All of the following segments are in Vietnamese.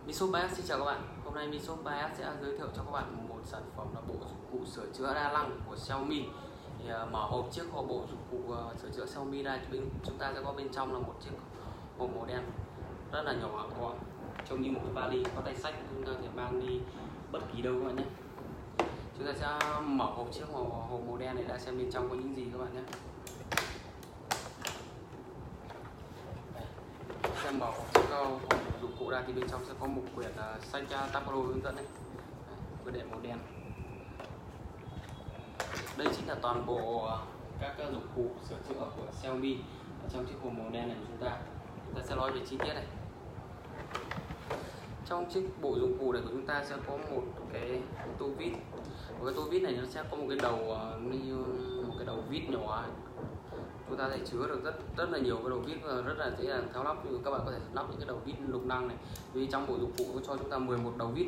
Mishop Bias xin chào các bạn. Hôm nay Mishop Bias sẽ giới thiệu cho các bạn một sản phẩm là bộ dụng cụ sửa chữa đa năng của Xiaomi. Mở hộp chiếc hộp bộ dụng cụ sửa chữa Xiaomi ra, chúng ta sẽ có bên trong là một chiếc hộp màu đen rất là nhỏ gọn, trông như một cái vali có tay xách, chúng ta có thể mang đi bất kỳ đâu các bạn nhé. Chúng ta sẽ mở hộp chiếc hộp màu đen này ra xem bên trong có những gì các bạn nhé. Xem mở hộp chiếc hộp dụng cụ ra thì bên trong sẽ có một quyển sách tablo hướng dẫn này, quyển đệm màu đen. Đây chính là toàn bộ các dụng cụ sửa chữa của Xiaomi ở trong chiếc hộp màu đen này của chúng ta sẽ nói về chi tiết này. Trong chiếc bộ dụng cụ này của chúng ta sẽ có một cái tô vít. Cái tô vít này nó sẽ có một cái đầu như một cái đầu vít nhỏ. Chúng ta thể chứa được rất là nhiều cái đầu vít và rất là dễ là tháo lắp. Các bạn có thể lắp những cái đầu vít lục năng này, vì trong bộ dụng cụ có cho chúng ta 11 đầu vít.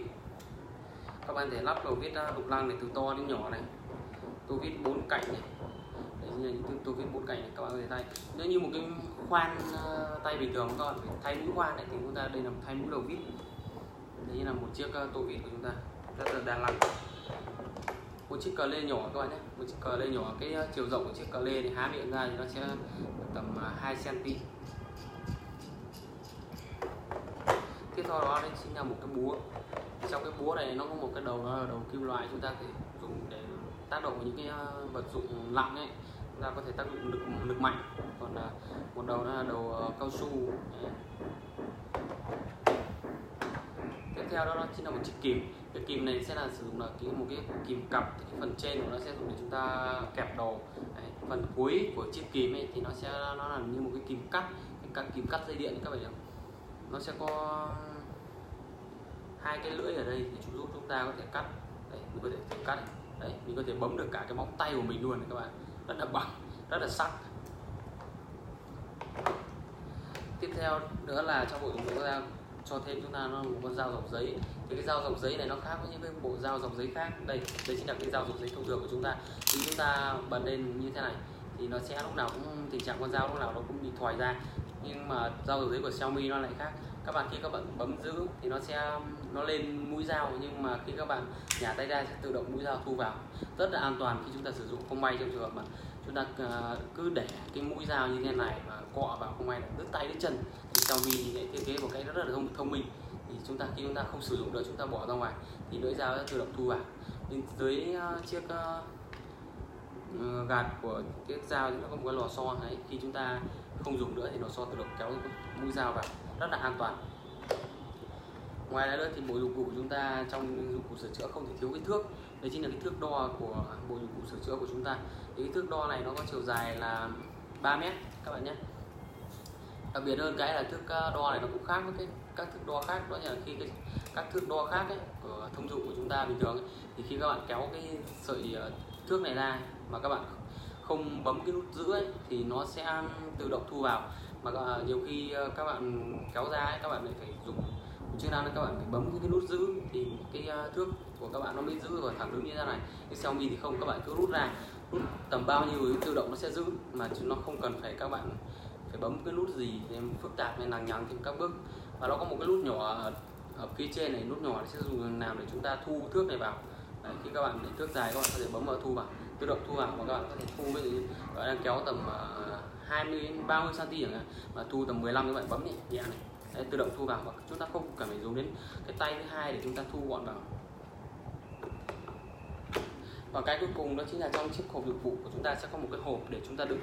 Các bạn thể lắp đầu vít lục năng này từ to đến nhỏ này, tô vít 4 cạnh này. Đấy là những tô vít 4 cạnh này, các bạn có thể thay. Nếu như một cái khoan tay bình thường các bạn phải thay mũi khoan này thì chúng ta đây là thay mũi đầu vít. Đây là một chiếc tô vít của chúng ta rất là đa năng. Một chiếc cờ lê nhỏ các bạn nhé, một chiếc cờ lê nhỏ, cái chiều rộng của chiếc cờ lê thì há miệng ra thì nó sẽ tầm 2 cm. Tiếp theo đó đây chính là một cái búa. Trong cái búa này nó có một cái đầu, đó là đầu kim loại, chúng ta có thể dùng để tác động vào những cái vật dụng nặng ấy, chúng ta có thể tác dụng lực mạnh. Còn một đầu đó là đầu cao su. Đấy. Tiếp theo đó chính là một chiếc kìm. Cái kìm này sẽ là sử dụng là một cái kìm cặp, thì cái phần trên của nó sẽ dùng để chúng ta kẹp đồ. Đấy, phần cuối của chiếc kìm ấy thì nó là như một cái kìm cắt, kìm cắt dây điện các bạn hiểu. Nó sẽ có hai cái lưỡi ở đây thì giúp chúng ta có thể cắt. Đấy, mình có thể cắt này. Đấy, mình có thể bấm được cả cái móng tay của mình luôn này các bạn, rất là bằng, rất là sắc. Tiếp theo nữa là trong bộ dụng cụ ra cho thêm chúng ta nó một con dao dọc giấy. Thì cái dao dọc giấy này nó khác với những cái bộ dao dọc giấy khác. Đây chính là cái dao dọc giấy thông thường của chúng ta. Khi chúng ta bật lên như thế này thì nó sẽ lúc nào cũng tình trạng con dao lúc nào nó cũng bị thoải ra. Nhưng mà dao dọc giấy của Xiaomi nó lại khác. Khi các bạn bấm giữ thì nó lên mũi dao, nhưng mà khi các bạn nhả tay ra sẽ tự động mũi dao thu vào. Rất là an toàn khi chúng ta sử dụng. Không may trong trường hợp mà chúng ta cứ để cái mũi dao như thế này mà cọ vào, không may là đứt tay đứt chân, thì Xiaomi lại thiết kế một cái rất là thông minh. Thì khi chúng ta không sử dụng được, chúng ta bỏ ra ngoài thì lưỡi dao sẽ tự động thu vào. Bên dưới chiếc gạt của chiếc dao nó có một cái lò xo đấy, khi chúng ta không dùng nữa thì lò xo tự động kéo mũi dao vào, rất là an toàn. Ngoài ra nữa thì bộ dụng cụ của chúng ta trong dụng cụ sửa chữa không thể thiếu cái thước. Đấy chính là cái thước đo của bộ dụng cụ sửa chữa của chúng ta. Thì cái thước đo này nó có chiều dài là 3 mét các bạn nhé. Đặc biệt hơn cái là thước đo này nó cũng khác với các thước đo khác, đó là khi các thước đo khác ấy, của thông dụng của chúng ta bình thường ấy, thì khi các bạn kéo cái sợi thước này ra mà các bạn không bấm cái nút giữ ấy, thì nó sẽ tự động thu vào. Mà nhiều khi các bạn kéo ra ấy, các bạn lại phải dùng chức năng, các bạn phải bấm cái nút giữ thì cái thước của các bạn nó mới giữ và thẳng đứng như thế này. Cái Xiaomi thì không, các bạn cứ rút ra, rút tầm bao nhiêu thì tự động nó sẽ giữ, mà nó không cần phải các bạn phải bấm cái nút gì để phức tạp hay lằng nhằng thêm các bước. Và nó có một cái nút nhỏ ở phía trên này, nút nhỏ sẽ dùng làm để chúng ta thu thước này vào. Đấy, khi các bạn để thước dài các bạn có thể bấm vào thu vào, tự động thu vào, và các bạn có thể thu với bạn đang kéo tầm 20 đến 30 cm chẳng hạn, mà thu tầm 15 các bạn bấm nhẹ này. Đấy, tự động thu vào, và chúng ta không cần phải dùng đến cái tay thứ hai để chúng ta thu gọn vào. Và cái cuối cùng đó chính là trong chiếc hộp dụng cụ của chúng ta sẽ có một cái hộp để chúng ta đựng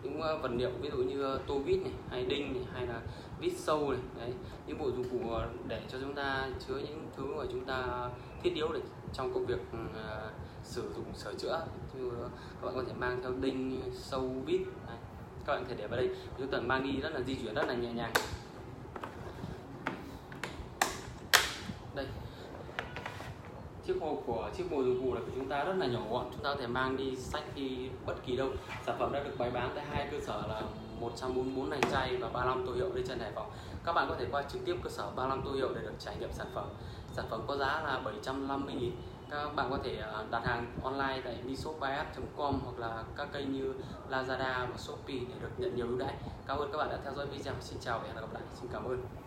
những vật liệu, ví dụ như tô vít này, hay đinh này, hay là vít sâu này. Đấy, những bộ dụng cụ để cho chúng ta chứa những thứ mà chúng ta thiết yếu để trong công việc sử dụng sửa chữa. Như các bạn có thể mang theo đinh, sâu, vít. Đấy, các bạn có thể để vào đây, chúng ta mang đi rất là di chuyển rất là nhẹ nhàng. Đây, chiếc hộp của chiếc bộ dụng cụ này của chúng ta rất là nhỏ gọn, chúng ta có thể mang đi xách đi bất kỳ đâu. Sản phẩm đã được bày bán tại hai cơ sở là 144 Hành Trai và 35 Tô Hiệu Lê Trân, Hải Phòng. Các bạn có thể qua trực tiếp cơ sở 35 Tô Hiệu để được trải nghiệm sản phẩm. Sản phẩm có giá là 750.000. Các bạn có thể đặt hàng online tại mishopbias.com hoặc là các kênh như Lazada và Shopee để được nhận nhiều ưu đãi. Cảm ơn các bạn đã theo dõi video. Xin chào và hẹn gặp lại. Xin cảm ơn.